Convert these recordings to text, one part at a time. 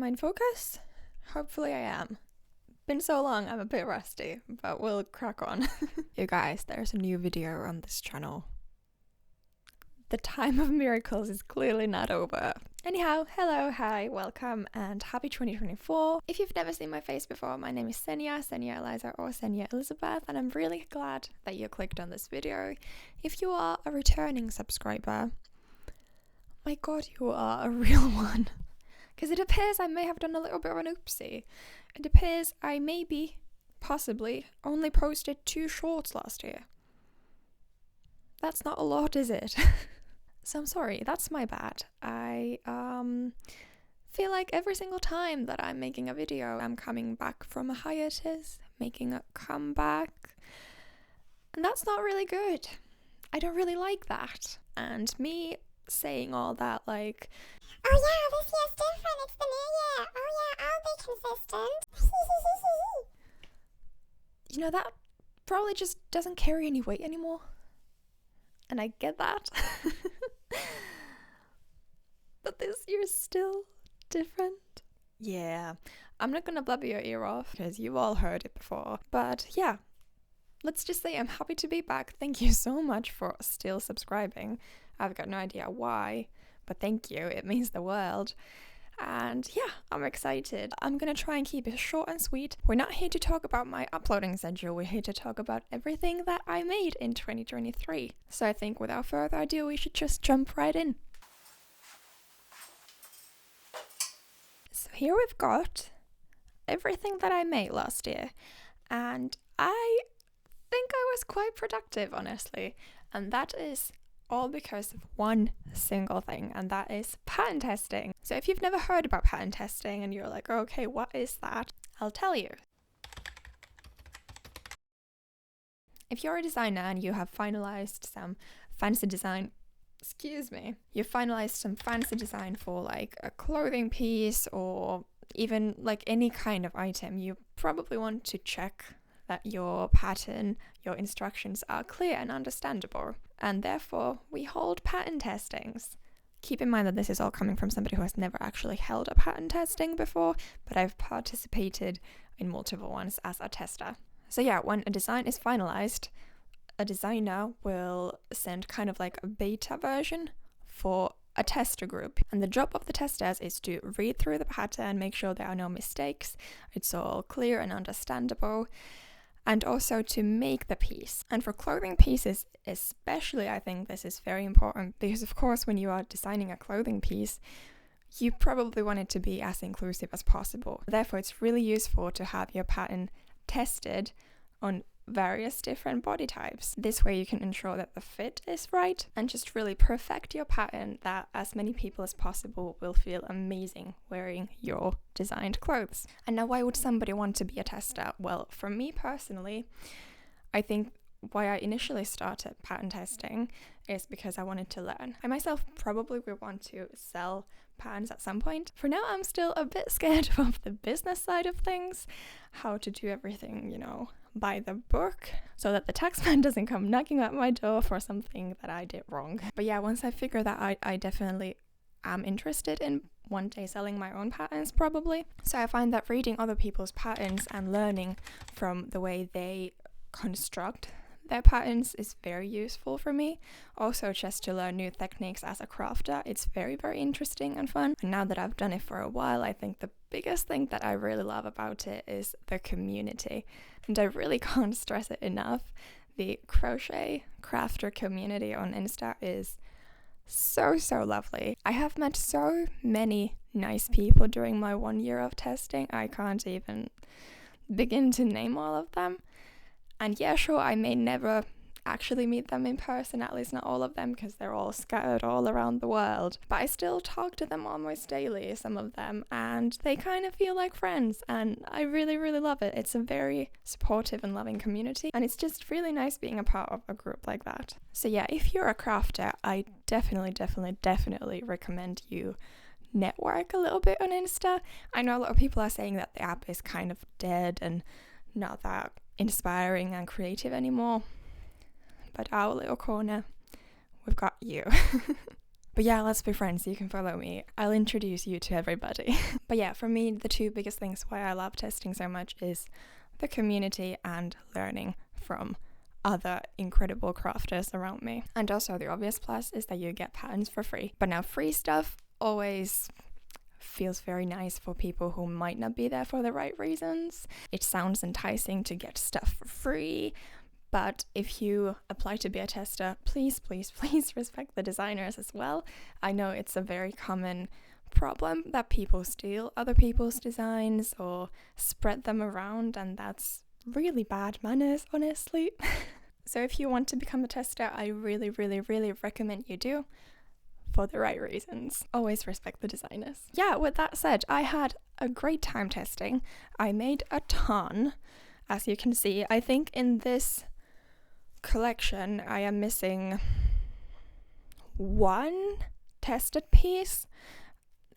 in focus? Hopefully I am. Been so long, I'm a bit rusty, but we'll crack on. You guys, there's a new video on this channel. The time of miracles is clearly not over. Anyhow, hello, hi, welcome, and happy 2024. If you've never seen my face before, my name is Senya Eliza or Senya Elizabeth, and I'm really glad that you clicked on this video. If you are a returning subscriber, my god, you are a real one. Because it appears I may have done a little bit of an oopsie. It appears I maybe, possibly, only posted 2 shorts last year. That's not a lot, is it? So I'm sorry, that's my bad. I feel like every single time that I'm making a video, I'm coming back from a hiatus, making a comeback. And that's not really good. I don't really like that. And me saying all that, like, oh yeah, this year's different, it's the new year. Oh yeah, I'll be consistent. you know, that probably just doesn't carry any weight anymore. And I get that. But this year's still different. Yeah, I'm not gonna blabber your ear off because you've all heard it before. But yeah, let's just say I'm happy to be back. Thank you so much for still subscribing. I've got no idea why, but thank you. It means the world. And yeah, I'm excited. I'm gonna try and keep it short and sweet. We're not here to talk about my uploading schedule. We're here to talk about everything that I made in 2023. So I think without further ado, we should just jump right in. So here we've got everything that I made last year. And I think I was quite productive, honestly. And that is all because of one single thing, and that is pattern testing. So if you've never heard about pattern testing and you're like, okay, what is that? I'll tell you. If you're a designer and you have finalized some fancy design, you've finalized some fancy design for like a clothing piece or even like any kind of item, you probably want to check that your pattern, your instructions are clear and understandable. And therefore, we hold pattern testings. Keep in mind that this is all coming from somebody who has never actually held a pattern testing before, but I've participated in multiple ones as a tester. So yeah, when a design is finalized, a designer will send kind of like a beta version for a tester group. And the job of the testers is to read through the pattern, make sure there are no mistakes, it's all clear and understandable, and also to make the piece. And for clothing pieces especially, I think this is very important because of course when you are designing a clothing piece, you probably want it to be as inclusive as possible. Therefore, it's really useful to have your pattern tested on various different body types. This way you can ensure that the fit is right and just really perfect your pattern that as many people as possible will feel amazing wearing your designed clothes. And now, why would somebody want to be a tester? Well, for me personally, I think why I initially started pattern testing is because I wanted to learn. I myself probably will want to sell patterns at some point. For now, I'm still a bit scared of the business side of things, how to do everything, by the book, so that the taxman doesn't come knocking at my door for something that I did wrong. But yeah, once I figure that I definitely am interested in one day selling my own patterns probably. So I find that reading other people's patterns and learning from the way they construct their patterns is very useful for me. Also, just to learn new techniques as a crafter, it's very, very interesting and fun. And now that I've done it for a while, I think the biggest thing that I really love about it is the community. And I really can't stress it enough. The crochet crafter community on Insta is so lovely. I have met so many nice people during my 1 year of testing. I can't even begin to name all of them. And yeah, sure, I may never actually meet them in person, at least not all of them, because they're all scattered all around the world. But I still talk to them almost daily, some of them, and they kind of feel like friends, and I really, really love it. It's a very supportive and loving community, and it's just really nice being a part of a group like that. So yeah, if you're a crafter, I definitely recommend you network a little bit on Insta. I know a lot of people are saying that the app is kind of dead and not that inspiring and creative anymore, but our little corner, we've got you. But yeah, let's be friends. You can follow me. I'll introduce you to everybody. But yeah, for me, the two biggest things why I love testing so much is the community and learning from other incredible crafters around me. And also the obvious plus is that you get patterns for free. But now free stuff always feels very nice for people who might not be there for the right reasons. It sounds enticing to get stuff for free, but if you apply to be a tester, please respect the designers as well. I know it's a very common problem that people steal other people's designs or spread them around, and that's really bad manners, honestly. So if you want to become a tester, I really recommend you do, for the right reasons. Always respect the designers. Yeah, with that said, I had a great time testing. I made a ton, as you can see. I think in this collection I am missing one tested piece,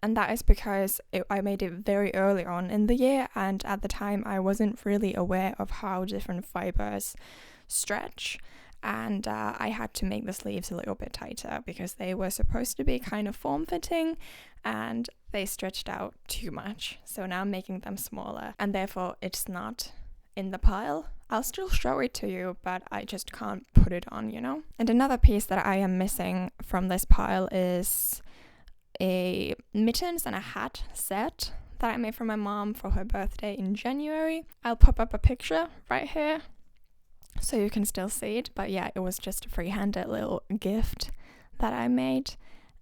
and that is because I made it very early on in the year, and at the time I wasn't really aware of how different fibers stretch, and I had to make the sleeves a little bit tighter because they were supposed to be kind of form-fitting and they stretched out too much. So now I'm making them smaller, and therefore it's not in the pile. I'll still show it to you, but I just can't put it on, you know? And another piece that I am missing from this pile is a mittens and a hat set that I made for my mom for her birthday in January. I'll pop up a picture right here so you can still see it, but yeah, it was just a free-handed little gift that I made,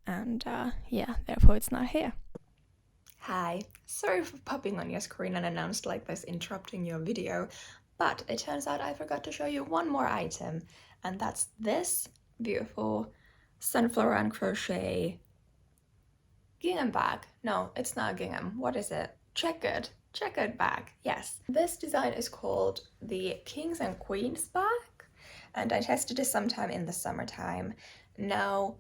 and yeah, therefore it's not here. Hi, sorry for popping on your screen unannounced like this, interrupting your video, but it turns out I forgot to show you one more item, and that's this beautiful sunflower and crochet gingham bag. No, it's not gingham. What is it? Checkered bag. Yes. This design is called the Kings and Queens bag, and I tested it sometime in the summertime. Now,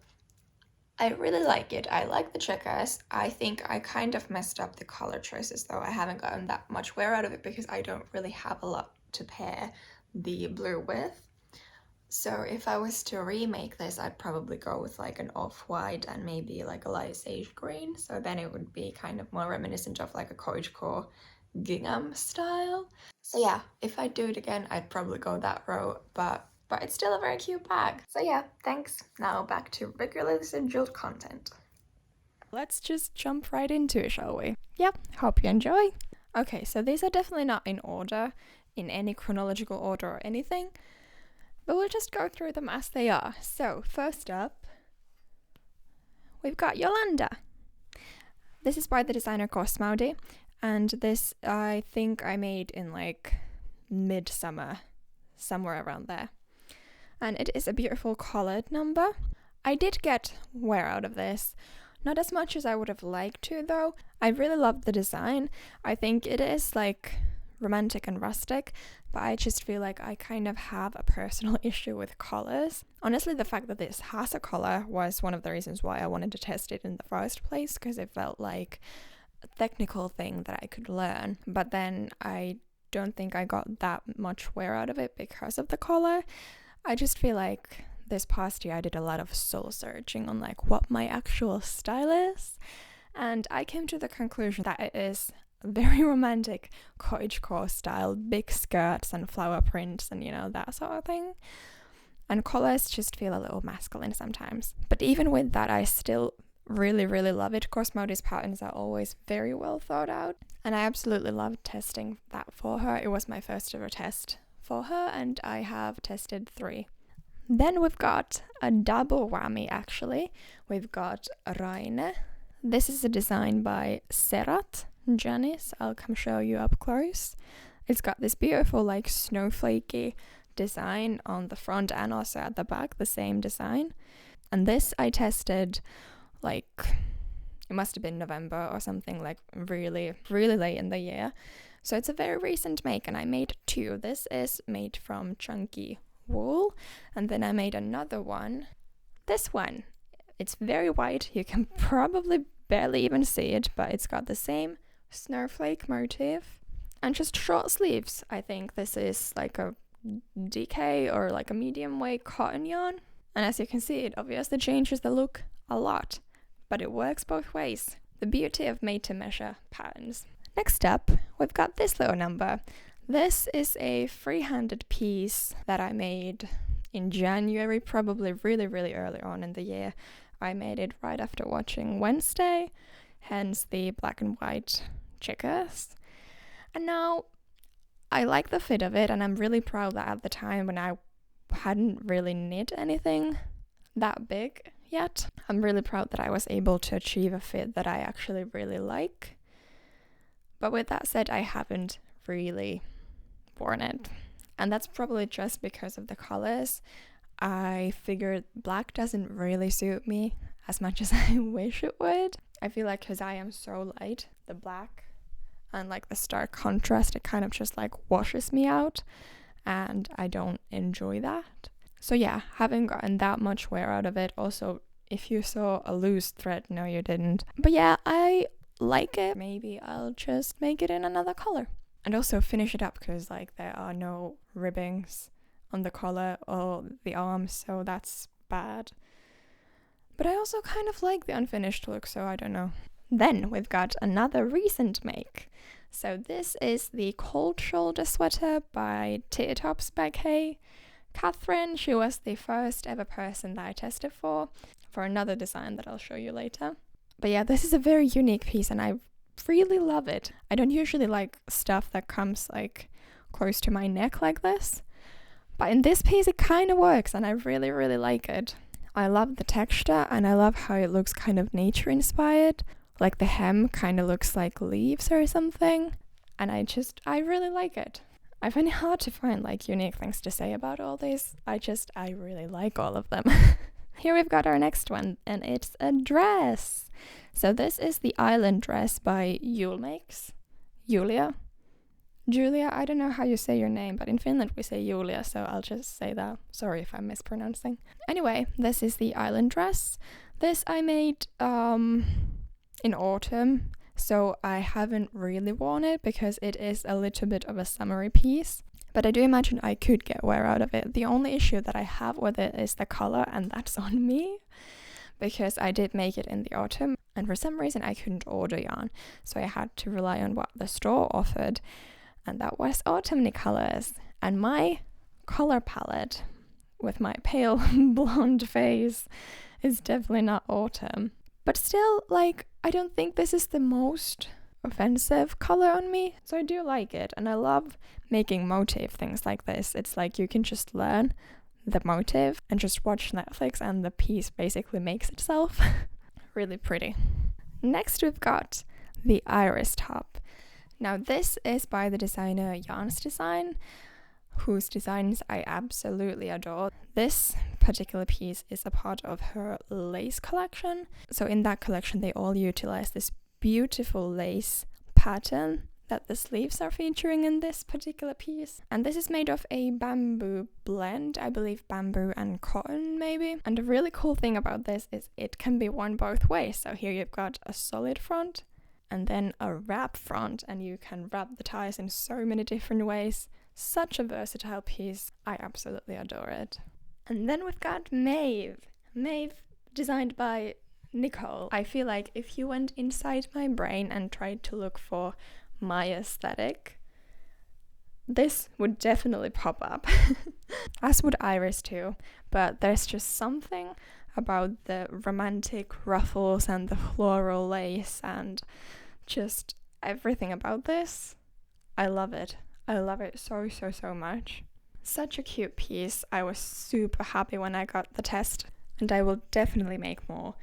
I really like it. I like the checkers. I think I kind of messed up the color choices though. I haven't gotten that much wear out of it because I don't really have a lot to pair the blue with. So if I was to remake this, I'd probably go with like an off-white and maybe like a light sage green. So then it would be kind of more reminiscent of like a coachcore gingham style. So yeah, if I do it again, I'd probably go that route, but it's still a very cute bag. So yeah, thanks. Now back to regularly scheduled content. Let's just jump right into it, shall we? Yep, hope you enjoy. Okay, so these are definitely not in order, in any chronological order or anything, but we'll just go through them as they are. So first up, we've got Yolanda. This is by the designer Cosmaudi, and this I think I made in like midsummer, somewhere around there. And it is a beautiful collared number. I did get wear out of this, not as much as I would have liked to though. I really love the design. I think it is like romantic and rustic, but I just feel like I kind of have a personal issue with collars. Honestly, the fact that this has a collar was one of the reasons why I wanted to test it in the first place, because it felt like a technical thing that I could learn. But then I don't think I got that much wear out of it because of the collar. I just feel like this past year I did a lot of soul searching on like what my actual style is, and I came to the conclusion that it is very romantic coachcore style, big skirts and flower prints and you know, that sort of thing. And collars just feel a little masculine sometimes. But even with that, I still really love it. Cosmaudi's patterns are always very well thought out, and I absolutely loved testing that for her. It was my first ever test for her, and I have tested 3. Then we've got a double whammy actually. We've got Raine. This is a design by Serrat Janice. I'll come show you up close. It's got this beautiful like snowflakey design on the front and also at the back, the same design. And this I tested like, it must have been November or something, like really late in the year. So it's a very recent make, and I made 2. This is made from chunky wool, and then I made another one. This one, it's very white. You can probably barely even see it, but it's got the same snowflake motif and just short sleeves. I think this is like a DK or like a medium weight cotton yarn, and as you can see, it obviously changes the look a lot, but it works both ways. The beauty of made-to-measure patterns. Next up, we've got this little number. This is a free-handed piece that I made in January, probably really, really early on in the year. I made it right after watching Wednesday, hence the black and white checkers. And now I like the fit of it, and I'm really proud that at the time when I hadn't really knit anything that big yet, I'm really proud that I was able to achieve a fit that I actually really like. But with that said, I haven't really worn it. And that's probably just because of the colors. I figured black doesn't really suit me as much as I wish it would. I feel like because I am so light, the black and like the stark contrast, it kind of just like washes me out, and I don't enjoy that. So yeah, haven't gotten that much wear out of it. Also, if you saw a loose thread, no you didn't. But yeah, I like it. Maybe I'll just make it in another color. And also finish it up, because like there are no ribbings on the collar or the arms, so that's bad. But I also kind of like the unfinished look, so I don't know. Then we've got another recent make. So this is the cold shoulder sweater by Titty Tops by Kay. Catherine, she was the first ever person that I tested for another design that I'll show you later. But yeah, this is a very unique piece and I really love it. I don't usually like stuff that comes like close to my neck like this, but in this piece it kind of works and I really, really like it. I love the texture and I love how it looks kind of nature inspired. Like the hem kind of looks like leaves or something, and I really like it. I find it hard to find like unique things to say about all these. I really like all of them. Here we've got our next one, and it's a dress. So this is the Island dress by Julia, I don't know how you say your name, but in Finland we say Julia, so I'll just say that. Sorry if I'm mispronouncing. Anyway, this is the Island dress. This I made in autumn, so I haven't really worn it because it is a little bit of a summery piece, but I do imagine I could get wear out of it. The only issue that I have with it is the color, and that's on me because I did make it in the autumn and for some reason I couldn't order yarn, so I had to rely on what the store offered, and that was autumny colors. And my color palette with my pale blonde face is definitely not autumn. But still, like, I don't think this is the most offensive color on me, so I do like it, and I love making motif things like this. It's like you can just learn the motif and just watch Netflix and the piece basically makes itself. Really pretty. Next we've got the iris top. Now this is by the designer Jan's Design, whose designs I absolutely adore. This particular piece is a part of her lace collection. So in that collection they all utilize this beautiful lace pattern that the sleeves are featuring in this particular piece. And this is made of a bamboo blend, I believe bamboo and cotton maybe. And the really cool thing about this is it can be worn both ways. So here you've got a solid front and then a wrap front, and you can wrap the ties in so many different ways. Such a versatile piece. I absolutely adore it. And then we've got Maeve. Maeve, designed by Nicole. I feel like if you went inside my brain and tried to look for my aesthetic, this would definitely pop up. As would Iris too. But there's just something about the romantic ruffles and the floral lace and just everything about this. I love it. I love it so, so, so much. Such a cute piece. I was super happy when I got the test, and I will definitely make more.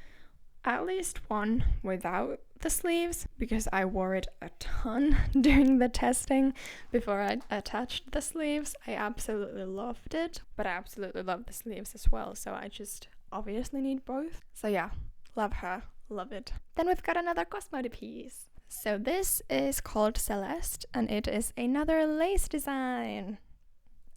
At least one without the sleeves, because I wore it a ton during the testing before I attached the sleeves. I absolutely loved it, but I absolutely love the sleeves as well, so I just obviously need both. So yeah, love her, love it. Then we've got another Cosmode piece. So this is called Celeste, and it is another lace design.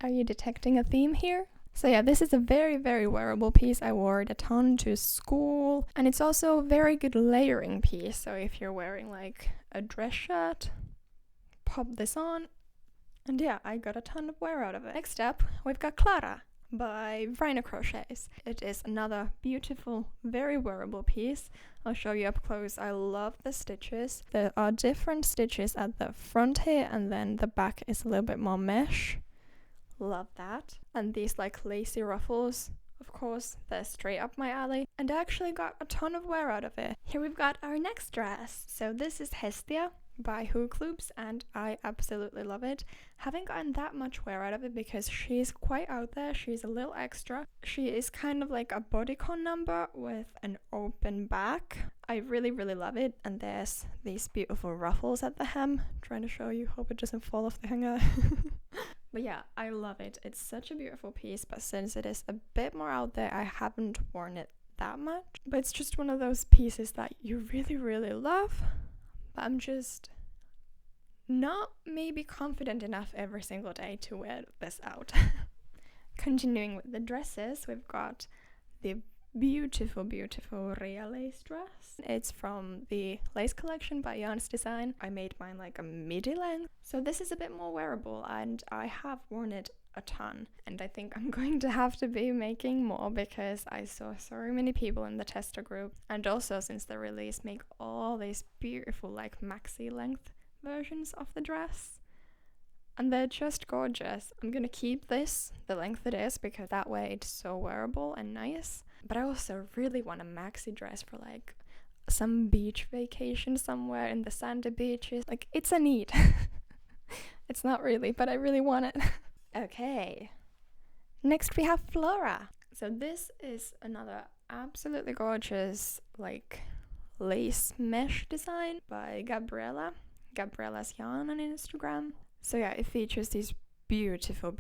Are you detecting a theme here? So yeah, this is a very, very wearable piece. I wore it a ton to school, and it's also a very good layering piece. So if you're wearing like a dress shirt, pop this on, and yeah, I got a ton of wear out of it. Next up, we've got Clara by Rhino Crochets. It is another beautiful, very wearable piece. I'll show you up close. I love the stitches. There are different stitches at the front here, and then the back is a little bit more mesh. Love that. And these like lacy ruffles, of course, they're straight up my alley, and I actually got a ton of wear out of it. Here we've got our next dress. So this is Hestia by Hook Loops, and I absolutely love it. Haven't gotten that much wear out of it because she's quite out there. She's a little extra. She is kind of like a bodycon number with an open back. I really love it, and there's these beautiful ruffles at the hem. Trying to show you, hope it doesn't fall off the hanger. But yeah, I love it. It's such a beautiful piece, but since it is a bit more out there, I haven't worn it that much. But it's just one of those pieces that you really love, but I'm just not maybe confident enough every single day to wear this out. Continuing with the dresses, we've got the beautiful Rhea lace dress. It's from the lace collection by Yarns Design. I made mine like a midi length, so this is a bit more wearable, and I have worn it a ton, and I think I'm going to have to be making more because I saw so many people in the tester group, and also since the release, make all these beautiful like maxi length versions of the dress, and they're just gorgeous. I'm gonna keep this the length it is because that way it's so wearable and nice. But I also really want a maxi dress for like some beach vacation somewhere in the sandy beaches. Like, it's a need. It's not really, but I really want it. Okay. Next we have Flora. So this is another absolutely gorgeous like lace mesh design by Gabriella's Yarn on Instagram. So yeah, it features these beautiful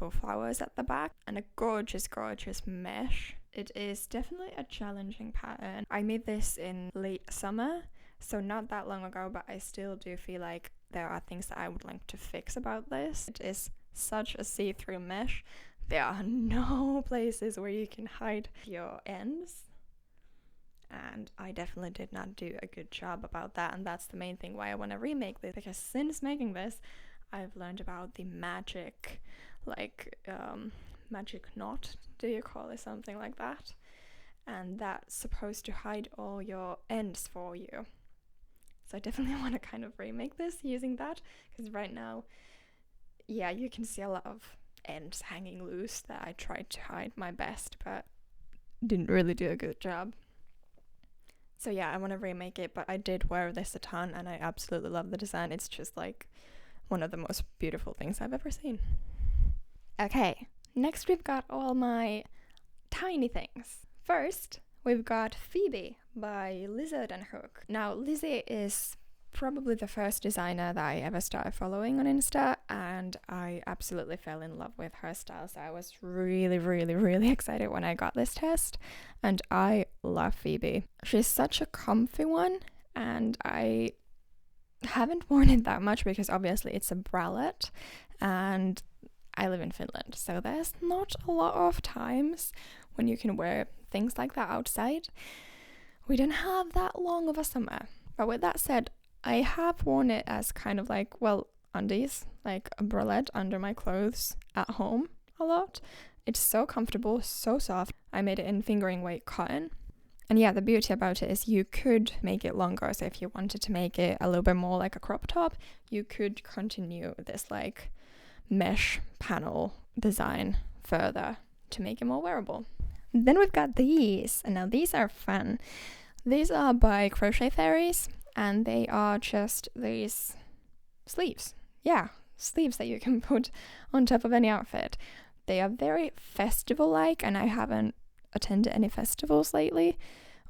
flowers at the back and a gorgeous mesh. It is definitely a challenging pattern. I made this in late summer, so not that long ago, but I still do feel like there are things that I would like to fix about this. It is such a see-through mesh. There are no places where you can hide your ends, and I definitely did not do a good job about that, and that's the main thing why I want to remake this, because since making this I've learned about the magic knot, do you call it, something like that, and that's supposed to hide all your ends for you. So I definitely want to kind of remake this using that, because right now, yeah, you can see a lot of ends hanging loose that I tried to hide my best, but didn't really do a good job. So yeah, I want to remake it, but I did wear this a ton and I absolutely love the design. It's just like one of the most beautiful things I've ever seen. Okay, next we've got all my tiny things. First, we've got Phoebe by Lizard and Hook. Now, Lizzie is probably the first designer that I ever started following on Insta, and I absolutely fell in love with her style, so I was really excited when I got this test, and I love Phoebe. She's such a comfy one, and I haven't worn it that much because obviously it's a bralette, and I live in Finland, so there's not a lot of times when you can wear things like that outside. We didn't have that long of a summer, but with that said, I have worn it as kind of like, well, undies, like a bralette under my clothes at home a lot. It's so comfortable, so soft. I made it in fingering weight cotton. And yeah, the beauty about it is you could make it longer. So if you wanted to make it a little bit more like a crop top, you could continue this like mesh panel design further to make it more wearable. Then we've got these, and now these are fun. These are by Crochet Fairies, and they are just these sleeves. Yeah, sleeves that you can put on top of any outfit. They are very festival-like, and I haven't attended any festivals lately,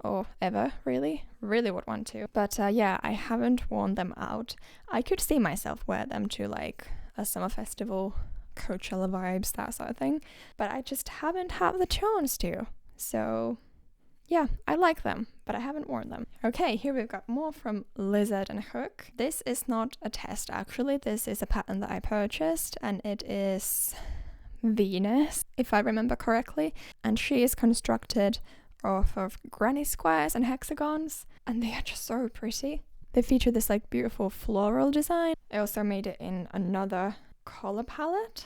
or ever, really would want to. But yeah, I haven't worn them out. I could see myself wear them to like a summer festival, Coachella vibes, that sort of thing, but I just haven't had the chance to. So yeah, I like them, but I haven't worn them. Okay, here we've got more from Lizard and Hook. This is not a test actually, this is a pattern that I purchased, and it is Venus, if I remember correctly, and she is constructed off of granny squares and hexagons, and they are just so pretty. They feature this like beautiful floral design. I also made it in another color palette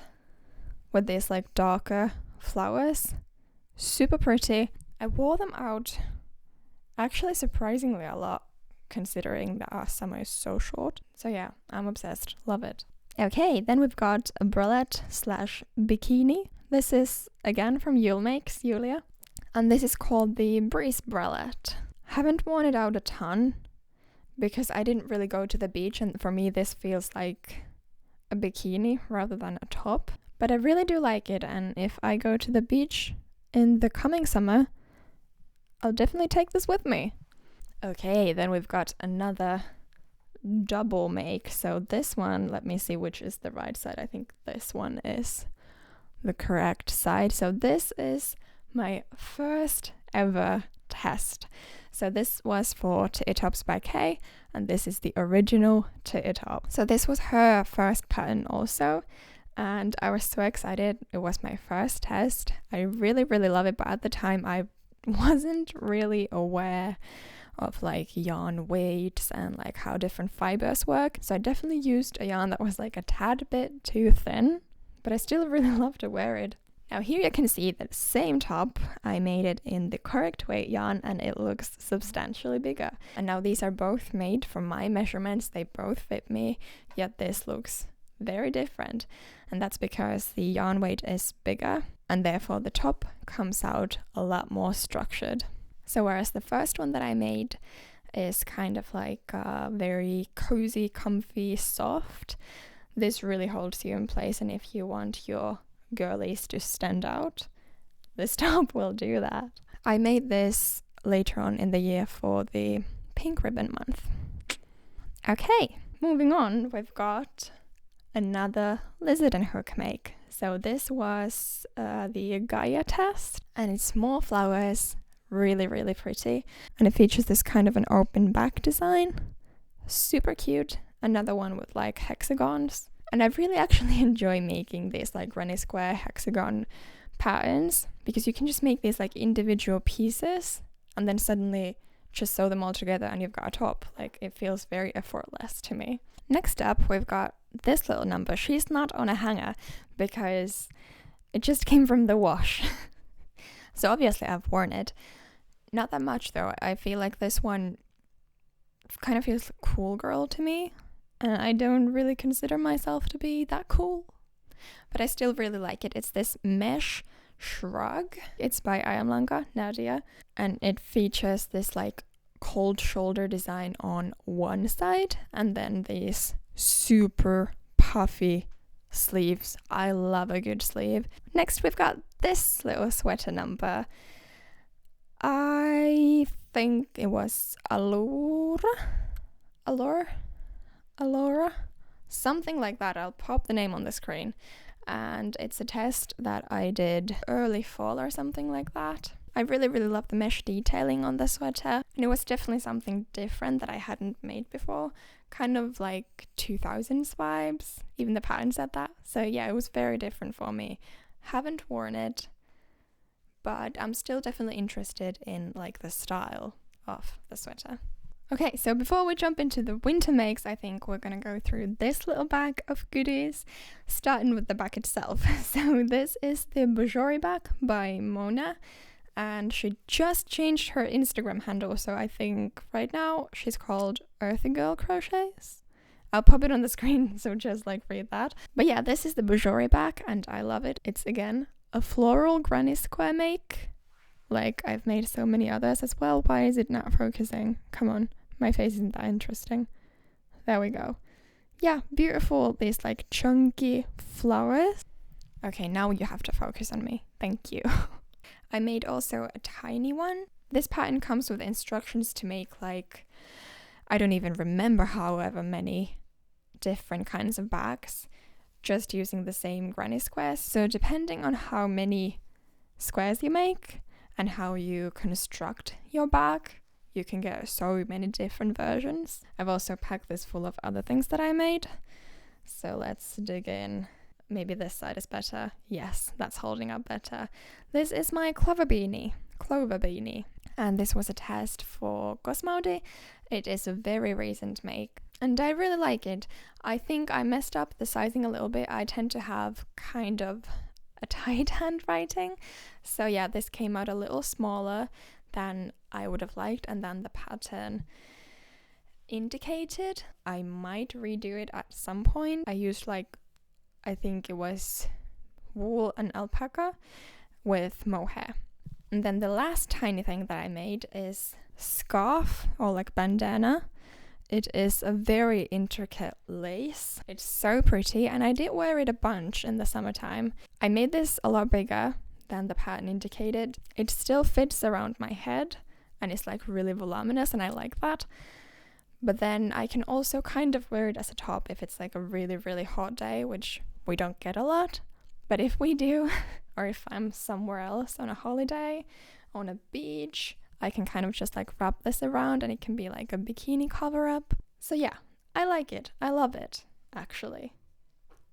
with this like darker flowers. Super pretty. I wore them out actually surprisingly a lot, considering that our summer is so short. So yeah, I'm obsessed. Love it. Okay, then we've got a bralette / bikini. This is again from Yule Makes, Julia. And this is called the Breeze Bralette. Haven't worn it out a ton because I didn't really go to the beach, and for me this feels like a bikini rather than a top. But I really do like it, and if I go to the beach in the coming summer, I'll definitely take this with me. Okay, then we've got another double make. So this one, let me see which is the right side. I think this one is the correct side. So this is my first ever test. So this was for Titty Tops by Kay, and this is the original Titty Top. So this was her first pattern also, and I was so excited. It was my first test. I really, really love it, but at the time I wasn't really aware of like yarn weights and like how different fibers work. So I definitely used a yarn that was like a tad bit too thin, but I still really love to wear it. Now here you can see the same top. I made it in the correct weight yarn and it looks substantially bigger. And now these are both made from my measurements. They both fit me, yet this looks very different. And that's because the yarn weight is bigger and therefore the top comes out a lot more structured. So whereas the first one that I made is kind of like very cozy, comfy, soft, this really holds you in place, and if you want your girlies to stand out, this top will do that. I made this later on in the year for the Pink Ribbon Month. Okay, moving on, we've got another lizard and hook make. So this was the Gaia test, and it's more flowers, really, really pretty. And it features this kind of an open back design. Super cute. Another one with like hexagons. And I really actually enjoy making these like granny square hexagon patterns, because you can just make these like individual pieces and then suddenly just sew them all together and you've got a top. Like, it feels very effortless to me. Next up, we've got this little number. She's not on a hanger because it just came from the wash. So obviously I've worn it. Not that much though. I feel like this one kind of feels cool girl to me. And I don't really consider myself to be that cool. But I still really like it. It's this mesh shrug. It's by Ayamlanga, Nadia. And it features this like cold shoulder design on one side. And then these super puffy sleeves. I love a good sleeve. Next we've got this little sweater number. I think it was Alora, something like that. I'll pop the name on the screen. And it's a test that I did early fall or something like that. I really, really love the mesh detailing on the sweater. And it was definitely something different that I hadn't made before. Kind of like 2000s vibes. Even the pattern said that. So yeah, it was very different for me. Haven't worn it, but I'm still definitely interested in like the style of the sweater. Okay, so before we jump into the winter makes, I think we're going to go through this little bag of goodies, starting with the bag itself. So this is the Bajori bag by Mona, and she just changed her Instagram handle, so I think right now she's called Earthy Girl Crochets. I'll pop it on the screen, so just like read that. But yeah, this is the Bajori bag, and I love it. It's again a floral granny square make. Like, I've made so many others as well. Why is it not focusing? Come on, my face isn't that interesting. There we go. Yeah, beautiful. These like chunky flowers. Okay, now you have to focus on me. Thank you. I made also a tiny one. This pattern comes with instructions to make like, I don't even remember however many different kinds of bags, just using the same granny squares. So depending on how many squares you make and how you construct your bag, you can get so many different versions. I've also packed this full of other things that I made. So let's dig in. Maybe this side is better. Yes, that's holding up better. This is my clover beanie. And this was a test for Gosmaudi. It is a very recent make, and I really like it. I think I messed up the sizing a little bit. I tend to have kind of a tight handwriting. So yeah, this came out a little smaller than I would have liked, and then the pattern indicated. I might redo it at some point. I used I think it was wool and alpaca with mohair. And then the last tiny thing that I made is scarf or like bandana. It is a very intricate lace. It's so pretty, and I did wear it a bunch in the summertime. I made this a lot bigger than the pattern indicated. It still fits around my head and it's like really voluminous, and I like that. But then I can also kind of wear it as a top if it's like a really, really hot day, which we don't get a lot. But if we do, or if I'm somewhere else on a holiday, on a beach, I can kind of just like wrap this around and it can be like a bikini cover up. So yeah, I like it. I love it, actually.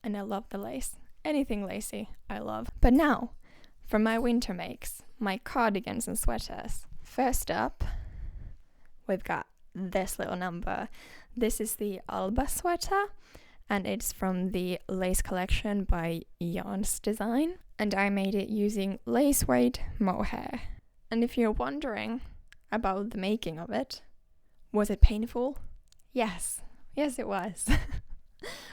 And I love the lace. Anything lacy, I love. But now, for my winter makes, my cardigans and sweaters. First up, we've got this little number. This is the Alba sweater, and it's from the lace collection by Yarns Design, and I made it using lace weight mohair. And if you're wondering about the making of it, was it painful? Yes it was.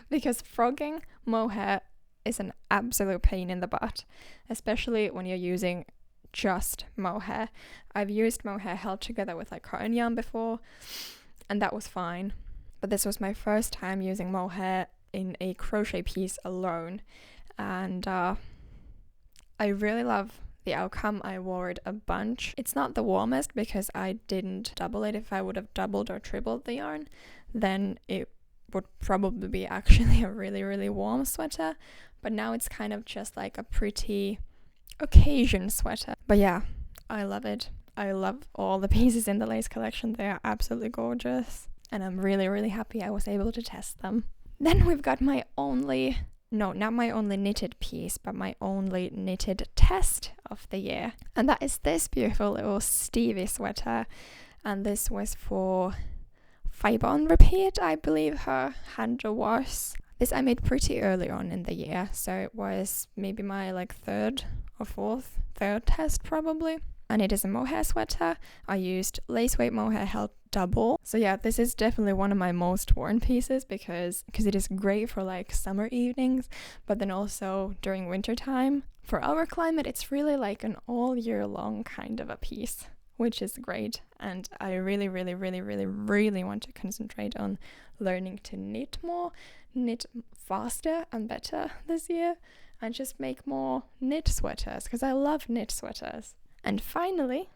Because frogging mohair is an absolute pain in the butt, especially when you're using just mohair. I've used mohair held together with like cotton yarn before, and that was fine. But this was my first time using mohair in a crochet piece alone, and I really love the outcome. I wore it a bunch. It's not the warmest because I didn't double it. If I would have doubled or tripled the yarn, then it would probably be actually a really, really warm sweater. But now it's kind of just like a pretty occasion sweater. But yeah, I love it. I love all the pieces in the lace collection. They are absolutely gorgeous, and I'm really, really happy I was able to test them. Then we've got my only, no, not my only knitted piece, but my only knitted test of the year. And that is this beautiful little Stevie sweater. And this was for Fiber on Repeat, I believe her handle was. This I made pretty early on in the year, so it was maybe my like third test probably. And it is a mohair sweater. I used lace weight mohair held double. So yeah, this is definitely one of my most worn pieces because it is great for like summer evenings, but then also during winter time. For our climate, it's really like an all year long kind of a piece, which is great. And I really, really, really, really, really want to concentrate on learning to knit more, knit faster and better this year, and just make more knit sweaters because I love knit sweaters. And finally,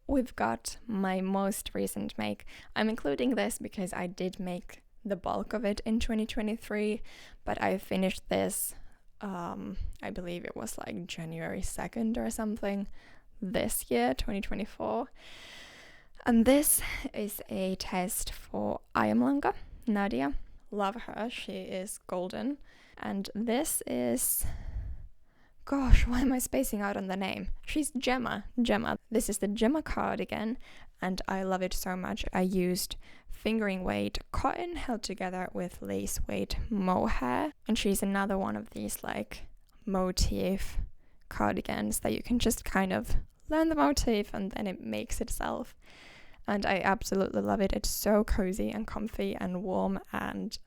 we've got my most recent make. I'm including this because I did make the bulk of it in 2023, but I finished this, I believe it was like January 2nd or something this year, 2024. And this is a test for I Am Longer, Nadia. Love her, she is golden. And this is... Gosh, why am I spacing out on the name? She's Gemma. This is the Gemma cardigan, and I love it so much. I used fingering weight cotton held together with lace weight mohair, and she's another one of these like motif cardigans that you can just kind of learn the motif and then it makes itself. And I absolutely love it. It's so cozy and comfy and warm, and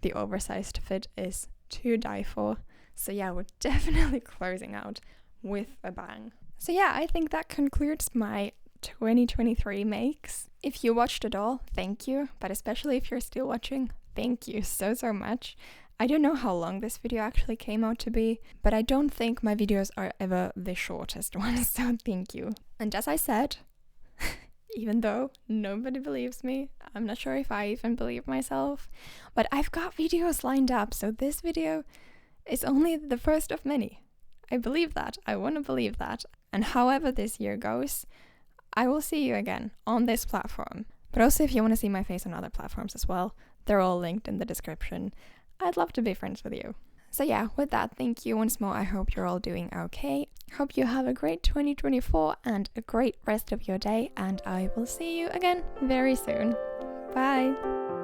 the oversized fit is to die for. So yeah, we're definitely closing out with a bang. So yeah, I think that concludes my 2023 makes. If you watched it all, thank you. But especially if you're still watching, thank you so much. I don't know how long this video actually came out to be, but I don't think my videos are ever the shortest ones, so thank you. And as I said, even though nobody believes me, I'm not sure if I even believe myself, but I've got videos lined up, so this video is only the first of many. I believe that. I want to believe that. And however this year goes, I will see you again on this platform. But also if you want to see my face on other platforms as well, they're all linked in the description. I'd love to be friends with you. So yeah, with that, thank you once more. I hope you're all doing okay. Hope you have a great 2024 and a great rest of your day, and I will see you again very soon. Bye!